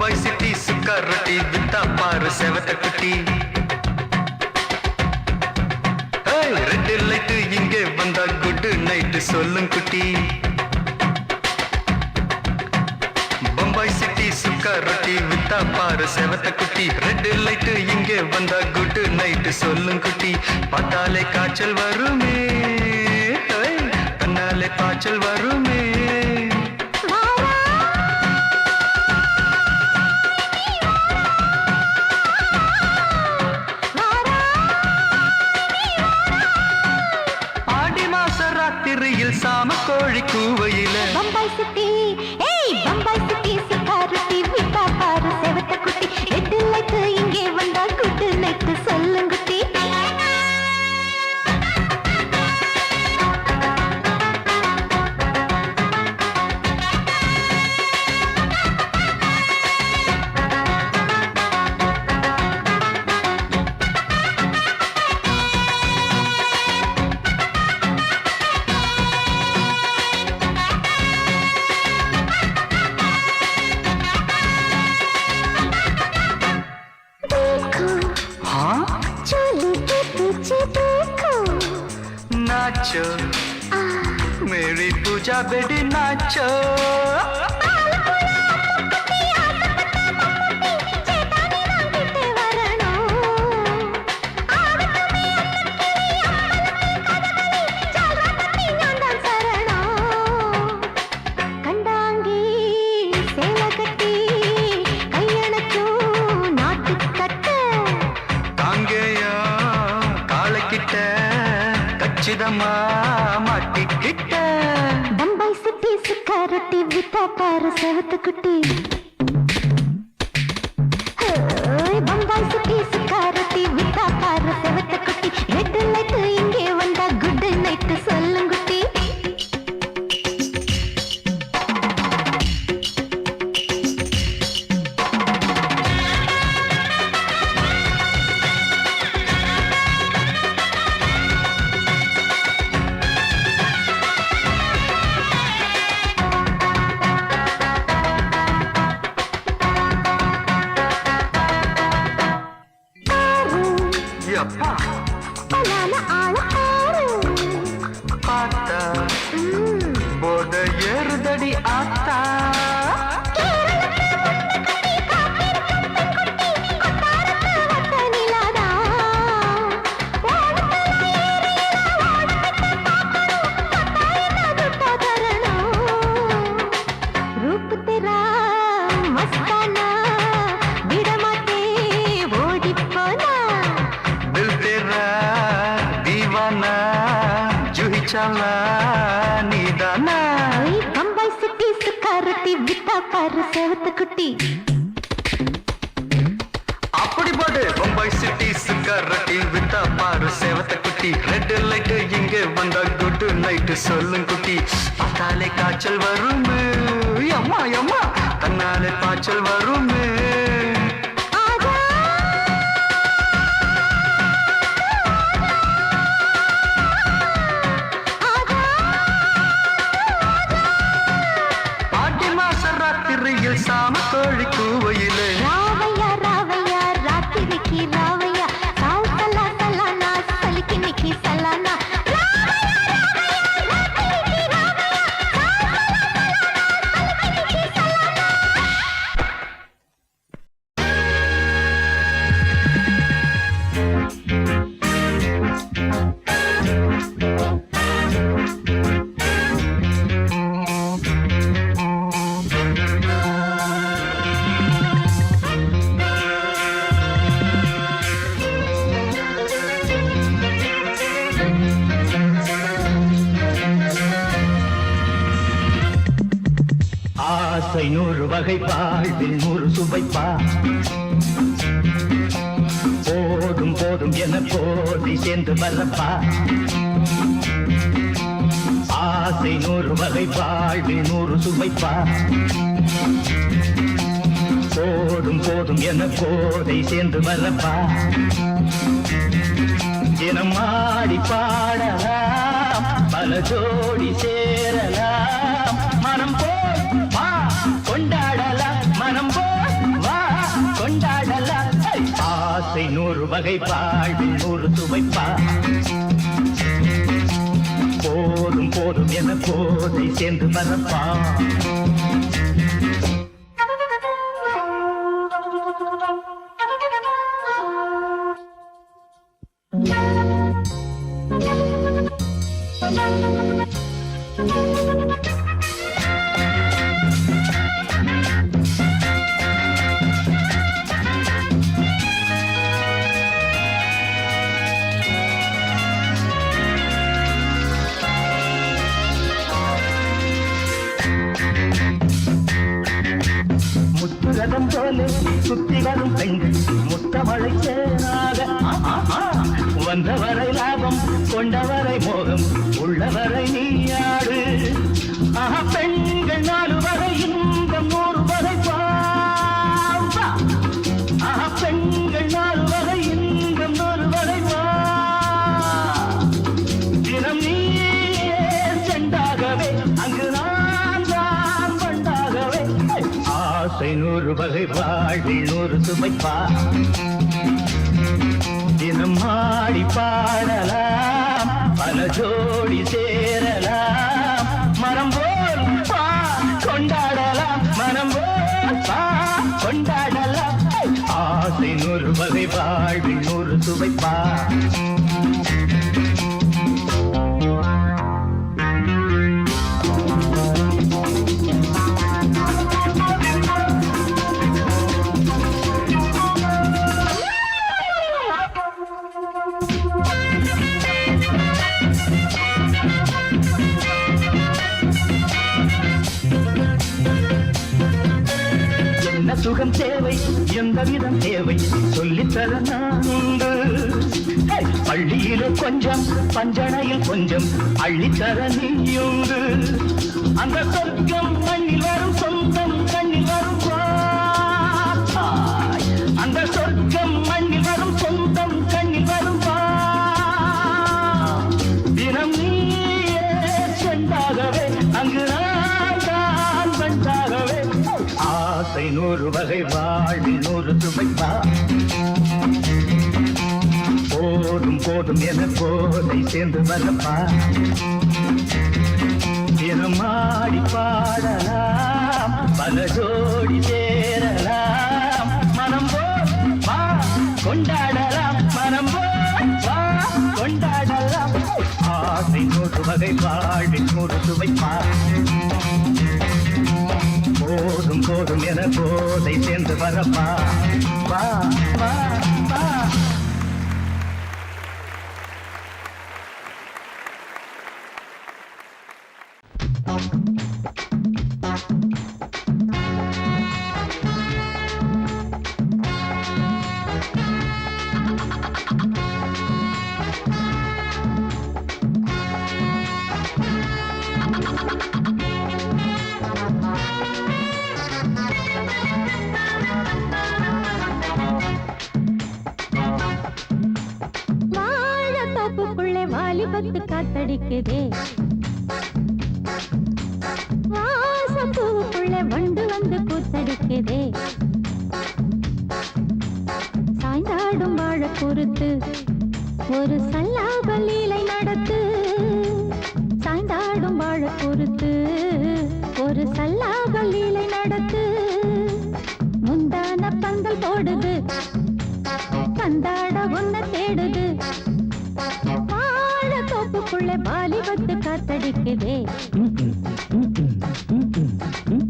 Bombay city சுக்கா ரொட்டி வித்தா பாரு செவத்த குட்டி. ரெட் லைட் இங்கே வந்தா குட் நைட் சொல்லும் குட்டி. பம்பாய் சிட்டி சுக்கா ரொட்டி வித்தா பாரு செவத்த குட்டி. ரெட் லைட் இங்கே வந்தா குட் நைட் சொல்லும் குட்டி. பார்த்தாலே காய்ச்சல் வருமே, கண்ணாலே பாய்ச்சல் வருமே. ராத்திரியில் சாம கோழி கூவையில பம்பாய் சிட்டி, ஏய் பம்பாய் சிட்டி சுக்கா ரொட்டி வித்தா பாரு செவத்த குட்டி. ரெட் லைட் இங்கே வந்தா குட் நைட் சொல்லும் குட்டி. नाचो मेरी पूजा बेटी नाचो. மாட்டிக்கிட்ட பம்பாய் சிட்டி சுக்கா ரொட்டி வித்தா பாரு செவத்த குட்டி. பம்பாய் சிட்டி சுக்கா ரொட்டி வித்தா பாரு செவத்த குட்டி. ரெட் லைட் இங்கே வந்தா குட் நைட் சொல்லும் குட்டி. பார்த்தா போத ஏறுதடி ஆத்தா. रूप तेरा मस्ताना विडमाते ओडी पोना. दिल तेरा दीवाना जूही चला नीदाना. बम्बई सिटी सुखा रोटी विता पाரு செவத்த குட்டி. அப்படி போடு பம்பாய் சிட்டி சுக்கா ரொட்டி வித்தா பாரு செவத்த குட்டி. ரெட் லைட் இங்கே வந்தா குட் நைட் சொல்லும் குட்டி. பார்த்தாலே காய்ச்சல் வருமே, அம்மா அம்மா கண்ணாலே பாய்ச்சல் வருமே. பாட்டி மாச ராத்திரியில் சாம கோழி கூவையிலே ராவையா ராவையா ராத்திரிக்கு ராவையா சால் சலா சலானா சலிக்கு நிக்கி சலானா. ஆசை 100 வகை வாழ்வில் 100 சுவைப்பா. போதும் போதும் என போதை சேர்ந்து வரப்பா. ஆசை 100 வகை வாழ்வில் 100 சுவைப்பா. போதும் போதும் என போதை சேர்ந்து வரப்பா. தினம் ஆடி பாடலாம் பல ஜோடி சேரலாம். மனம் போல் வா கொண்டாடலாம், மனம் போல் ஆசை 100 வகை வாழ்வில் 100 சுவைப்பா போதும் போதும் என போதை சேர்ந்து வரப்பா முத்துரதம் போல சுத்தி வரும் பெண்கள் முத்தமழை சேனாக வந்தவரை லாபம் கொண்டவரை மோகம் உள்ளவரை நீயாடு பெண்கள் 4 வரை இன்பம் 100 வரை பாவா பெண்கள் 4 வரை இன்பம் 100 வரை வா தினம் நீயே செண்டாகவே அங்கு நான் தான் பண்டாகவே ஆசை 100 வகை வாழ்வில் 100 சுமைப்பா தினம் ஆடி பாடலாம் பல ஜோடி சேரலாம் மனம் போல் பா கொண்டாடலாம் மனம் போல் பா கொண்டாடலாம் ஆசை 100 வகை வாழ்வில் 100 சுவைப்பா சுகம் தேவை எந்த விதம் தேவை சொல்லித்தர நான் உண்டு பள்ளியிலே கொஞ்சம் பஞ்சனையில் கொஞ்சம் அள்ளித்தர நீயுண்டு அந்த சொர்க்கம் மண்ணில் வரும் சொந்தம் கண்ணில் வரும் அந்த சொர்க்கம் மண்ணில் வரும் சொந்தம் கண்ணில் வரும் தினம் நீயே சென்றாகவே அங்கு நான் தான் வந்தாகவே ஆசை 100 வகை வாழ்வில் 100 சுவைப்பா போதும் போதும் என போதை சேர்ந்து வரப்பா தினம் ஆடி பாடலாம் பல ஜோடி சேரலாம் மனம் வா கொண்டாடலாம் மனம் வா கொண்டாடலாம் ஆசை 100 வகை வாழ்வில் 100 சுவைப்பா போதும் போதும் என போதை சேர்ந்து வரப்பா வா வா வா வாலிபத்து காத்தடிக்குதே வாசப்பூவுக்குள்ள வண்டு வந்து கூத்தடிக்குதே சாய்ந்தாடும் வாழ பொறுத்து ஒரு சல்லாப லீலை நடத்து சாய்ந்தாடும் வாழ பொறுத்து ஒரு சல்லாப லீலை நடத்து முந்தான பந்தல் போடுது பந்தாட ஒன்ன தேடுது தோப்புக்குள்ள வாலிபத்து காத்தடிக்குதே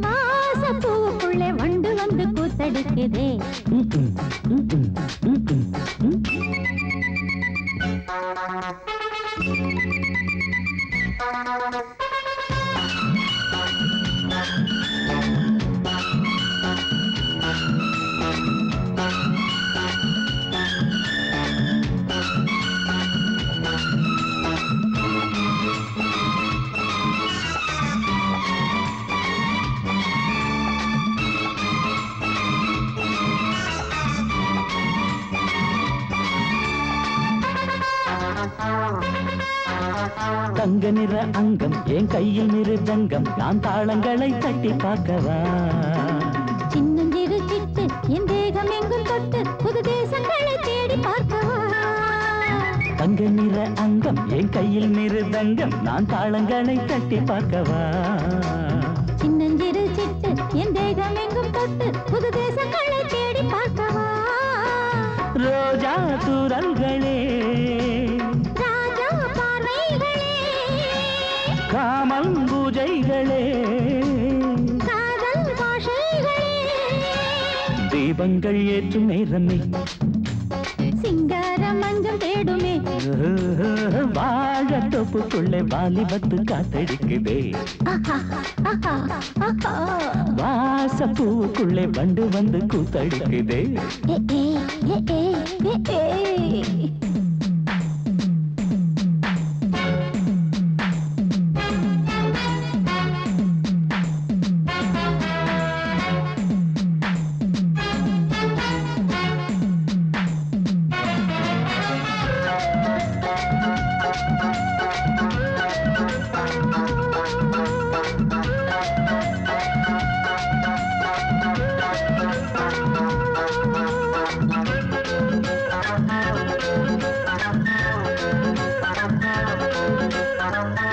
மாசப்பூவுக்குள்ள வண்டு வந்து கூத்தடிக்குதே தங்க நிற அங்கம் என் கையில் மிருதங்கம் நான் தாளங்களை தட்டி பார்க்கவா சின்னஞ்சிறு சிட்டு என் தேகம் எங்கும் தொட்டு புது தேசங்களை தேடி கையில் மிருதங்கம் நான் தாளங்களை தட்டி பார்க்கவா சின்னஞ்சிறு சிட்டு என் தேகம் எங்கும் தொட்டு புது தேசங்களை தேடி பார்க்கவா ரோஜா தூரல்களே ராஜா பார்வைகளே காமம் பூஜைகளே காதல் பாஷைகளே தீபங்கள் ஏற்றும் நேரமே சிங்கார மஞ்சள் தேடுமே வாழ தொப்புக்குள்ளே வாலிபத்து காத்தடிக்குதே வாச பூவுக்குள்ளே வண்டு வந்து கூத்தடிக்குதே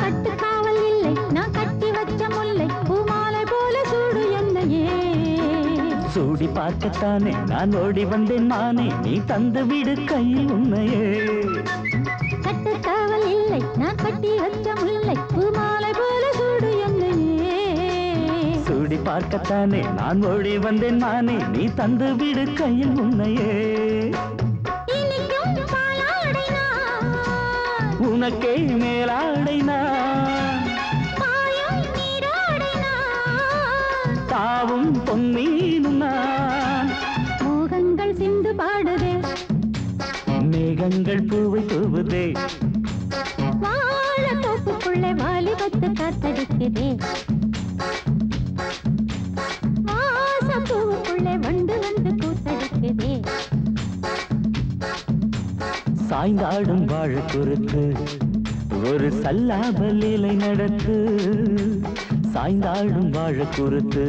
கட்டுக்காவல் இல்லை நான் கட்டி வச்ச முல்லை பூமாலை போல சூடு என்னையே சூடி பார்க்கத்தானே நான் ஓடி வந்தேன் நானே நீ தந்து விடு கையில் உண்மையே கட்டுக்காவல் இல்லை நான் கட்டி வச்ச முல்லை பூமாலை போல சூடு என்னையே சூடி பார்க்கத்தானே நான் ஓடி வந்தேன் நானே நீ தந்து விடு கையில் உண்மையே இனிக்கும் பாலாடை நான் உனக்கே மேலாடை நான் பாயும் நீராடை நான் தாவும் பொன்னீனும் நான் மோகங்கள் சிந்து பாடுதே மேகங்கள் பூவை தூவுதே வாழ தோப்புக்குள்ளே வாலிபத்து காத்தடிக்குதே வாச பூவுக்குள்ளே வண்டு வந்து கூத்தடிக்குதே சாய்ந்தாடும் வாழ குறுத்து ஒரு சல்லாப லீலை நடத்து சாய்ந்தாடும் வாழ குறுத்து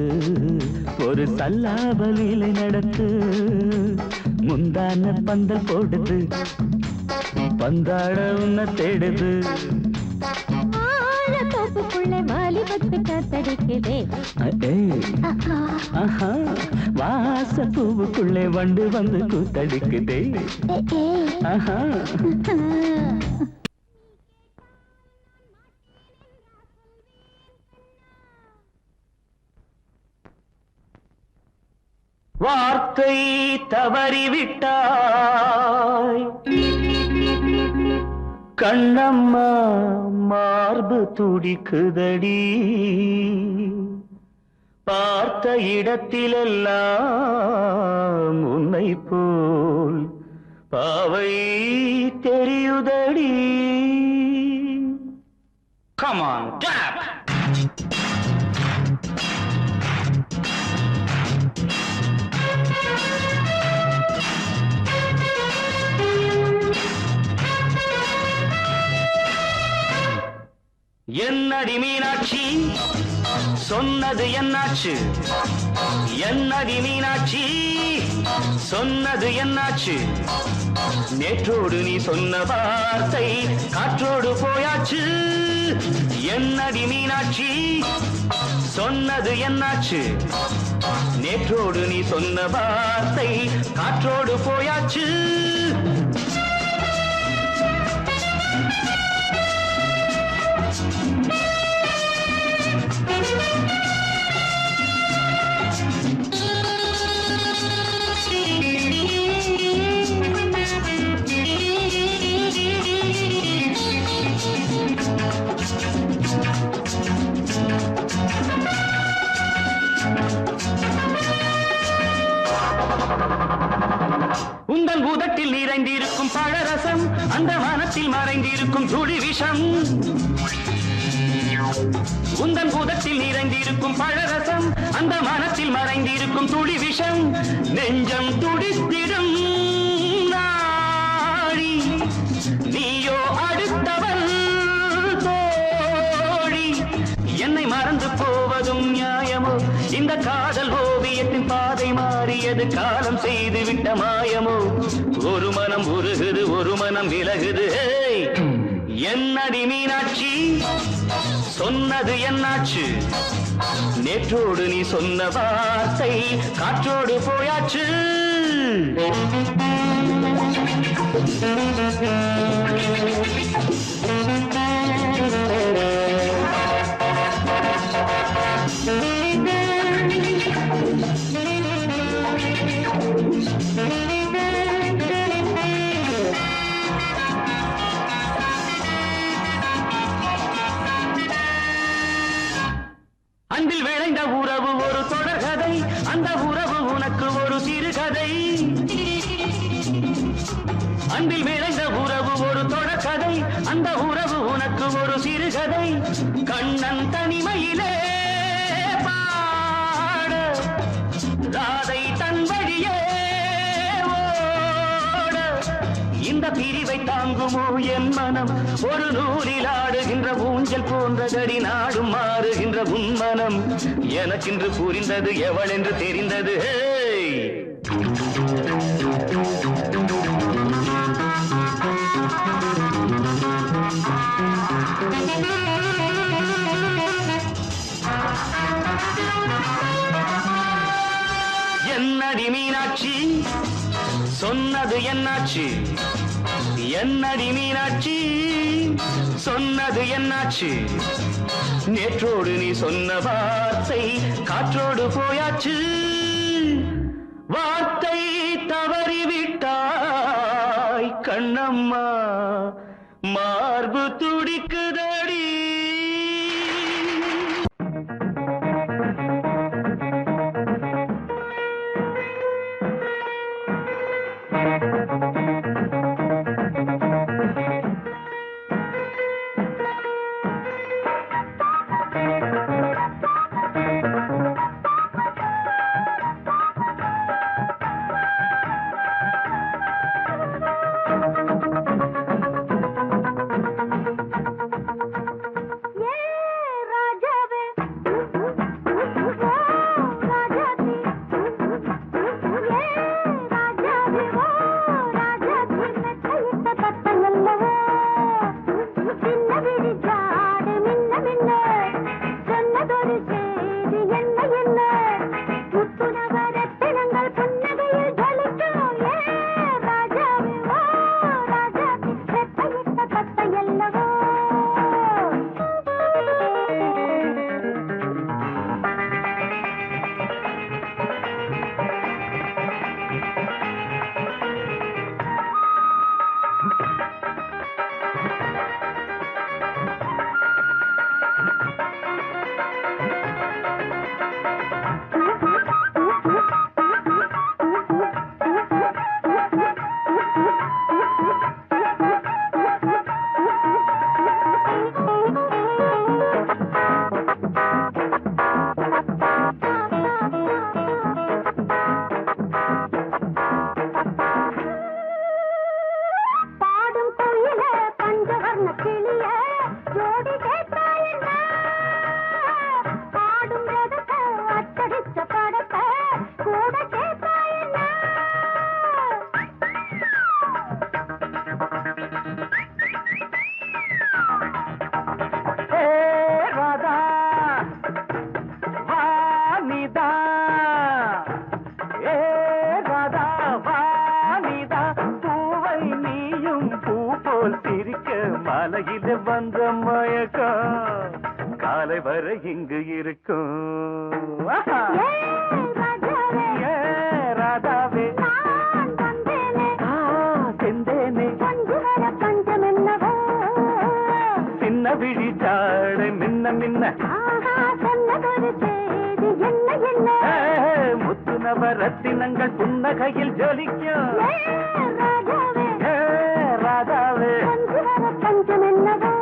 ஒரு சல்லாப லீலை நடத்து முந்தான பந்தல் போடுது பந்தாட உன்னை தேடுது வாழ தோப்புக்குள்ளே வாலிபத்து காத்தடிக்குதே ஆஹா வாச பூவுக்குள்ளே வண்டு வந்து கூத்தடிக்குதே ஆஹா வார்த்தை தவறிவிட்டாய் கண்ணம்மா மார்பு துடிக்குதடி பார்த்த இடத்திலெல்லாம் உன்னை போல் பாவை தெரியுதடி. Come on, clap! என்னடி மீனாட்சி சொன்னது என்னாச்சு? என்னடி மீனாட்சி சொன்னது என்னாச்சு? நேற்றோடு நீ சொன்ன வார்த்தை காற்றோடு போயாச்சு. என்னடி மீனாட்சி சொன்னது என்னாச்சு? நேற்றோடு நீ சொன்ன வார்த்தை காற்றோடு போயாச்சு. உந்தன் பூதத்தில் நிறைந்திருக்கும் பழரசம் அந்த வானத்தில் மறைந்திருக்கும் துளி விஷம். உந்தன் பூதத்தில் நிறைந்திருக்கும் பழரசம் அந்த வானத்தில் மறைந்திருக்கும் துளி விஷம். நெஞ்சம் துடித்திடும் நாடி நீயோ அடுத்தவன் தோழி. என்னை மறந்து போவதும் நியாயமோ? இந்த காதல் ஓவியத்தின் பாதை மாறியது காலம் செய்து விட்ட மாயமோ? ஒரு மனம் உருகுது ஒரு மனம் விலகுது. என்னடி மீனாட்சி சொன்னது என்னாச்சு நேற்றோடு நீ சொன்ன வார்த்தை காற்றோடு போயாச்சு அன்பில் விளைந்த உறவு ஒரு தொடர்கதை அந்த உறவு உனக்கு ஒரு சிறுகதை அன்பில் விளைந்த உறவு ஒரு தொடர்கதை அந்த உறவு உனக்கு ஒரு சிறுகதை கண்ணன் தனிமையிலே பாட ராதை தன் வழியே ஓட இந்த பிரிவை தாங்குமோ என் மனம் ஒரு நூலில் ஆடுகின்ற ஊஞ்சல் போன்றதடி நாடும் மாறுகின்ற உன்மனம் எனக்கென்று புரிந்தது எவள் என்று தெரிந்தது என்னடி மீனாட்சி சொன்னது என்னாச்சு என்னடி மீனாட்சி சொன்னது என்னாச்சு நேற்றோடு நீ சொன்ன வார்த்தை காற்றோடு போயாச்சு வார்த்தை தவறிவிட்டாய் கண்ணம்மா மார்பு துடிக்குதடி மலையில வந்த மயக்கம் காலை வரை இங்கு இருக்கும் ராதாவே செந்தேனே சின்ன விழி சாட மின்ன மின்ன முத்து நவரத்தினங்கள் புன்னகையில் ஜொலிக்கும் ராதாவே பஞ்சம் என்னவோ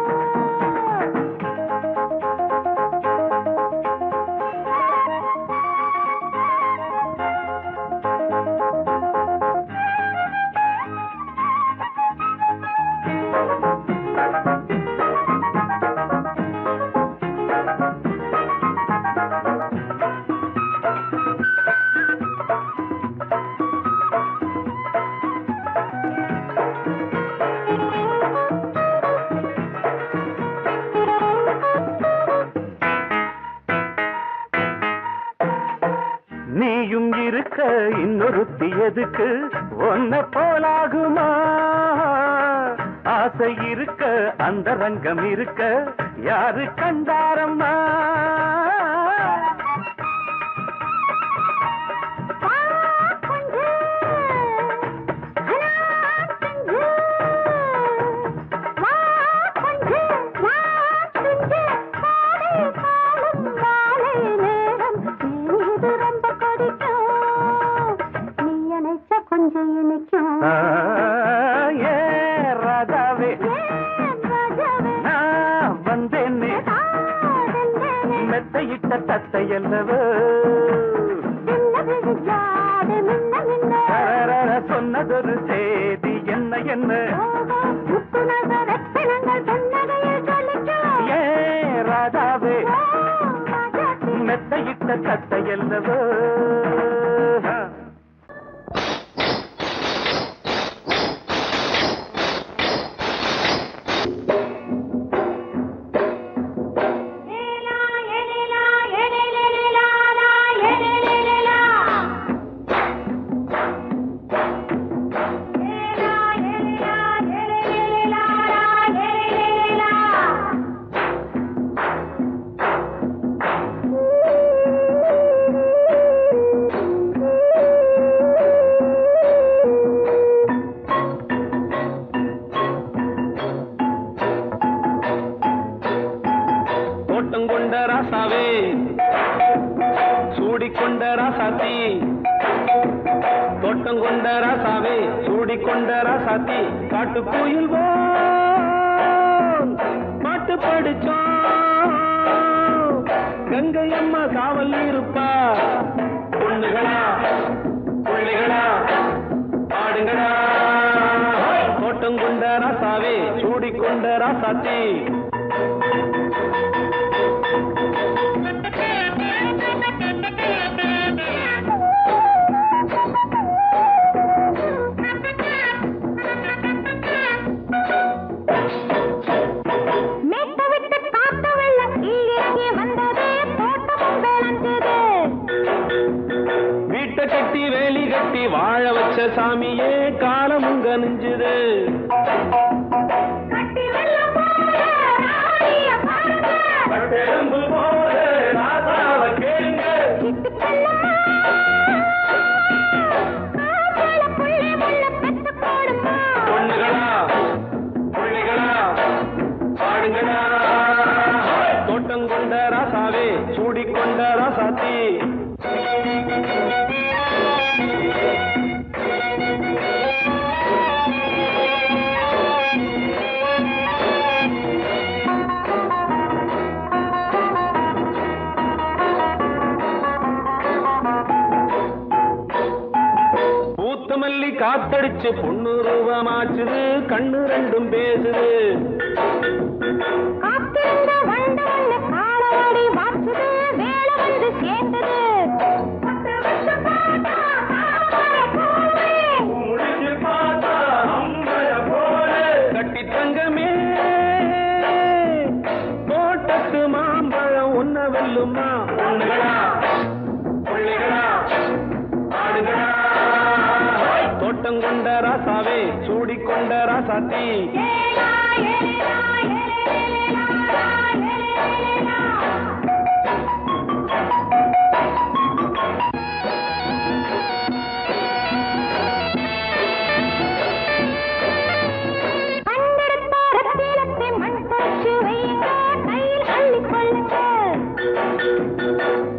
ஒருத்தி எதுக்கு ஒன்ன போலாகுமா ஆசை இருக்க அந்த ரங்கம் இருக்க யாரு கண்டாரம்மா மெத்தையிட்ட தத்தையல்லவோ சொன்னதொரு செய்தி என்ன என்ன ஏ ராதாவே மெத்தையிட்ட தத்தையல்லவோ கொண்ட ராசாவே சூடிக்கொண்ட ராசாத்தி தோட்டம் கொண்ட ராசாவே சூடிக்கொண்ட ராசாத்தி காட்டு கோயில் பாட்டு படிச்சோம் கங்கை அம்மா காவல் இருப்பா பொண்ணுகளா பிள்ளைகளா ஆடுங்களா தோட்டம் கொண்ட ராசாவே சூடிக்கொண்ட ராசாத்தி கட்டி வேலி கட்டி வாழ வச்ச சாமியே காலமுங்க நெஞ்சுது பொண்ணுகளா பிள்ளைகளா பாடுங்களா தோட்டம் கொண்ட ராசாவே சூடிக்கொண்ட ராசாத்தி மல்லி காத்தடிச்சு பொண்ணு ரூபமாச்சுது கண்ணு ரெண்டும் பேசுது கட்டி தங்கமே தோட்டத்து மாம்பழம் உன்ன வெல்லுமா பொண்ணுகளா பிள்ளைகளா ஆடுகளா தோட்டம் கொண்ட ராசாவே சூடிக்கொண்ட ராசாத்தி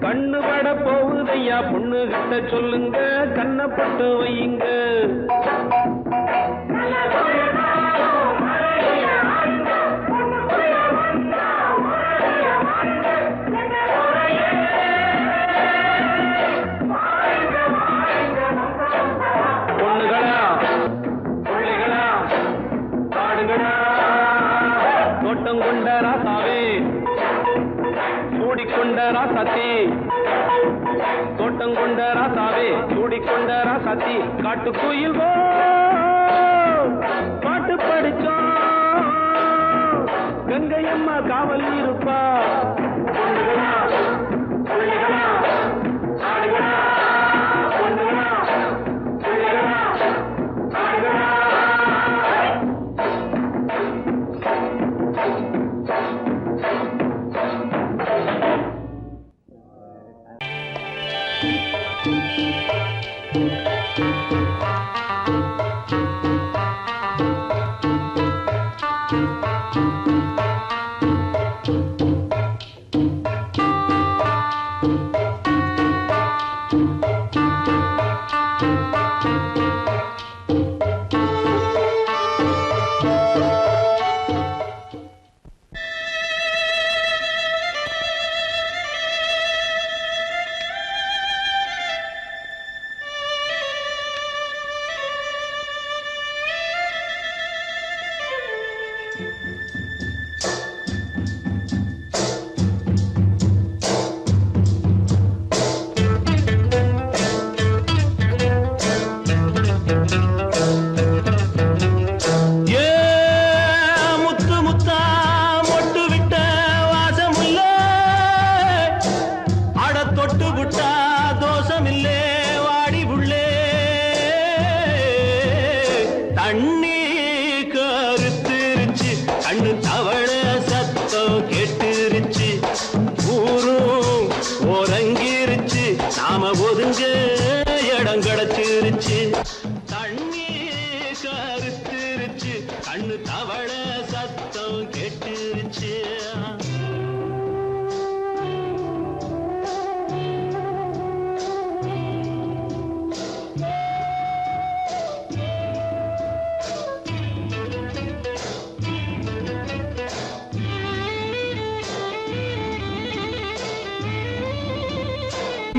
கண்ணு பட போகுதையா பொண்ணு கிட்ட சொல்லுங்க கண்ணப்பட்டு வையுங்க பொண்ணுகளா பிள்ளைகளா பாடுங்களா தோட்டம் கொண்ட ராசாவே சூடிக்கொண்ட ராசாத்தி தோட்டம் கொண்ட ராசாவே சூடிக்கொண்ட ராசாத்தி காட்டு கோயில் பாட்டு படிச்சோம் கங்கை அம்மா காவல் இருப்பா பொண்ணுகளா பிள்ளைகளா ஆடுகளா பொண்ணுகளா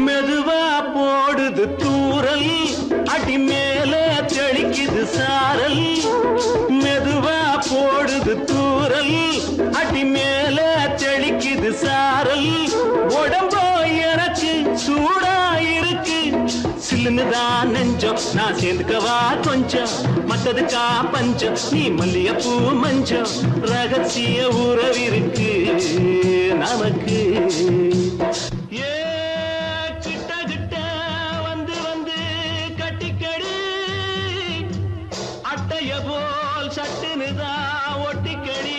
மெதுவா போடுது தூரல் அடி மேல தெளிக்குது சாரல் மெதுவா போடுது தூரல் அடி மேல தெளிக்குது சாரல் உடம்போ எனக்கு சூடா இருக்கு சில்லுன்னுதான் நெஞ்சம் நான் சேர்ந்துக்கவா கொஞ்சம் மத்ததுக்கா பஞ்சம் நீ மல்லிகைப்பூ மஞ்சம் ரகசிய உறவிருக்கு நமக்கு போல் சட்டுனுதான் ஒட்டிக்கடி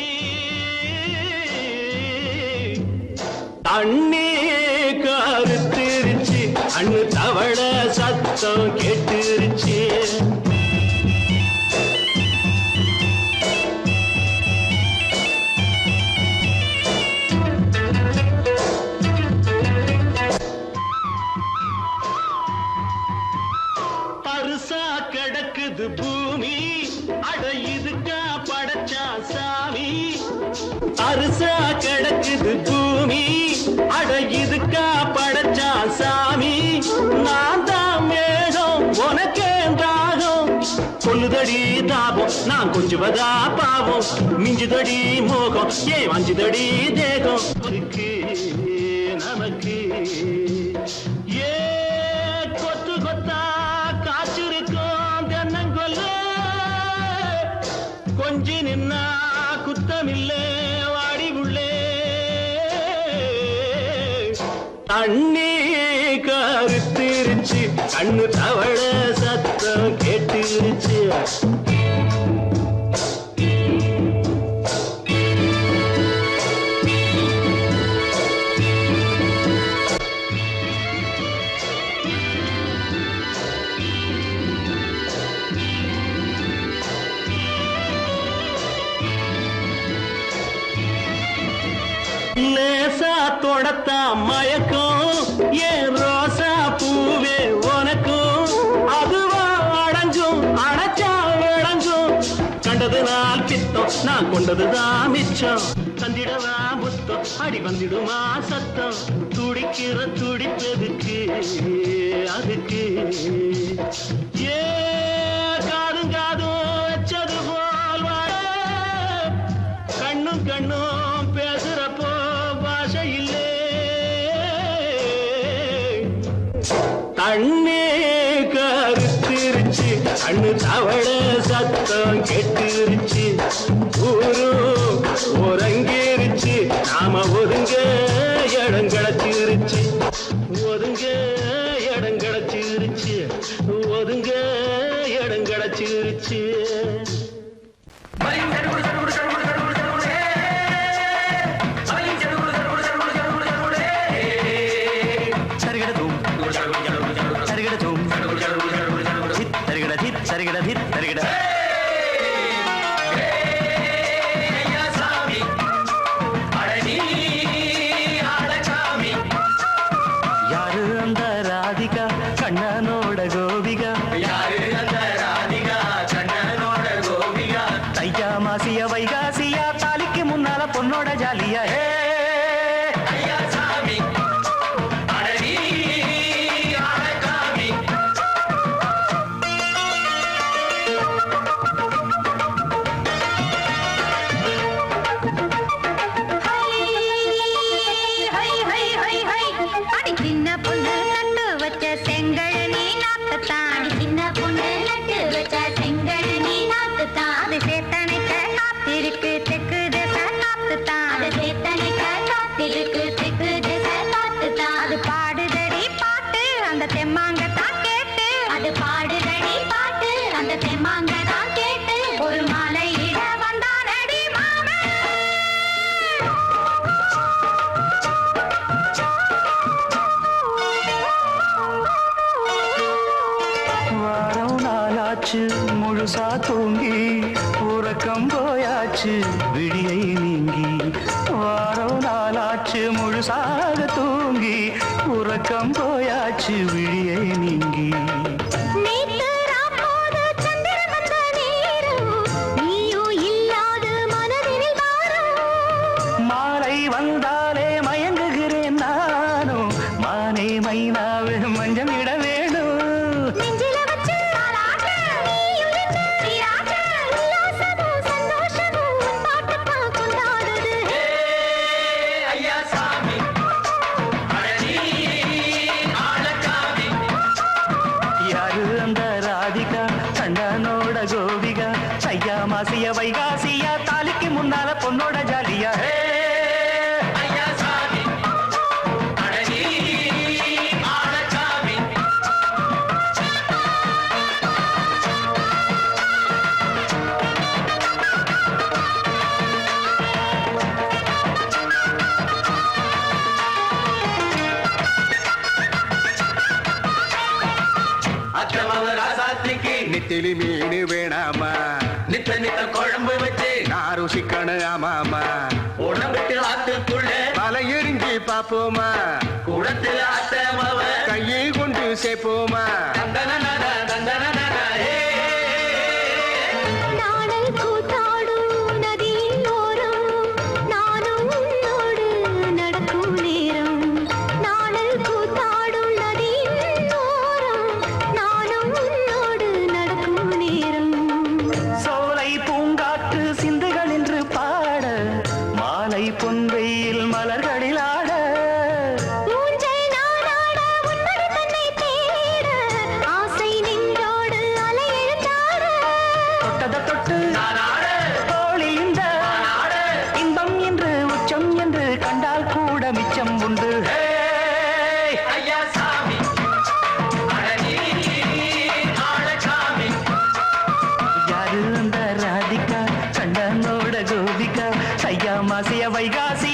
தண்ணி கருத்திருச்சு அண்ணு தவள சத்தம் கேட்டுருச்சு பருசா கிடக்குது பூமி அட இதுக்கா படைச்சா சாமி அரிசா கிடக்குது பூமி அட இதுக்கா படைச்சா சாமி நான் தான் மேகம் உனக்கே தாகம் கொல்லுதடி தாபம் நான் கொஞ்சுவதா பாவம் மிஞ்சுதடி மோகம் ஏன் வஞ்சுதடி தேகம் இருக்கு நமக்கு ஏ கொத்து கொத்தா காய்ச்சிருக்கும் தென்னங்கொல்ல கொஞ்சி நின்னா குத்தமில்லே வாடி உள்ளே தண்ணி கருத்திருச்சு கண்ணு தவள சத்தம் கேட்டுருச்சு லேசா தொடத்தா மயக்கம் ஏன் ரோசா பூவே உனக்கும் அதுவா அடைஞ்சும் அடைச்சா விளைஞ்சும் கண்டது நாள் பித்தம் நான் கொண்டதுதான் மிச்சம் தந்திடவா புத்தம் அடி வந்திடுமா சத்தம் துடிக்கிற துடிப்பதுக்கு அதுக்கு ஏ காதும் காதும் வச்சது போல் வாழ கண்ணும் கண்ணும் பேசுறப்போ பாஷை இல்லே தண்ணி கருத்திருச்சு கண்ணு தவள சத்தம் கெட்டுருச்சு ஊரு ஒரங்கிருச்சு நாம ஒதுங்க இடம் கிடச்சிருச்சு ஒதுங்க இடம் கிடச்சிருச்சு ஒதுங்க இடம் கிடச்சிருச்சு மாங்கதான் கேட்டு ஒரு மாலையிட வந்தானடி மாமன். வாரம் நாளாச்சு முழுசா தூங்கி உறக்கம் போயாச்சு விடியை நீங்கி. வாரம் நாளாச்சு முழுசாக தூங்கி உறக்கம் போயாச்சு விடியை நீங்கி. நேத்து ராப்போது சந்திரன் வந்த நேரம், நீயும் இல்லாது மனதினில் பாரம். மாலை வந்தாலே மயங்குகிறேன் நானும் மானே மைனாவே மஞ்சம் இட வேணும். நெஞ்சில வச்சு தாலாட்டு, நீயும் நின்று நீராட்டு. உல்லாசமும் சந்தோஷமும் உன் பாட்டுத்தான் கொண்டாடுது. ஐயா சாமி அழகி ஆளக்காமி. யாரு அந்த ராதிகா சண்டனோட கோபிகா ஐயா மாசிய வைகாசியா தாலிக்கு முன்னால பொண்ணோட ஜாலியா. ஐயா சாமி அழகி ஆளக்காமி. அச்சமவ ராசாத்திக்கு நெத்திலி மீன் வேணாமா நித்த நித்த குழம்பு வச்சு நான் ருசிக்கணும் ஆமாமா. உடம்பிட்டு ஆத்துக்குள்ள பல எரிஞ்சு பாப்போமா குடத்துல அத்தமவ கையை கொண்டு சேர்ப்போமா. தந்தனனன தந்தனனன ஏ. நாணல் கூத்தாடும் நதியின் ஓரம், நானும் உன்னோடு நடக்கும் நேரம். நாணல் கூத்தாடும் நதியின் ஓரம், நானும் உன்னோடு நடக்கும் நேரம். சோலை பூங்காற்று சிந்துகள் என்று பாட மாலை பொன்வெயில் மலர்களில் ஆட. ஊஞ்சல் நானாட உன்மடி தன்னை தேட, ஆசை நின்றோடு அலை எழுந்தாட. தொட்டத தொட்டு நானாட தோழி இந்த நானாட இன்பம் என்று உச்சம் என்று கண்டால் கூட மிச்சம் உண்டு. ஏய் ஐயா சாமி அழகி ஆளக்காமி. யாரு அந்த ராதிகா சண்டனோட கோபிகா ஐயா மாசிய வைகாசி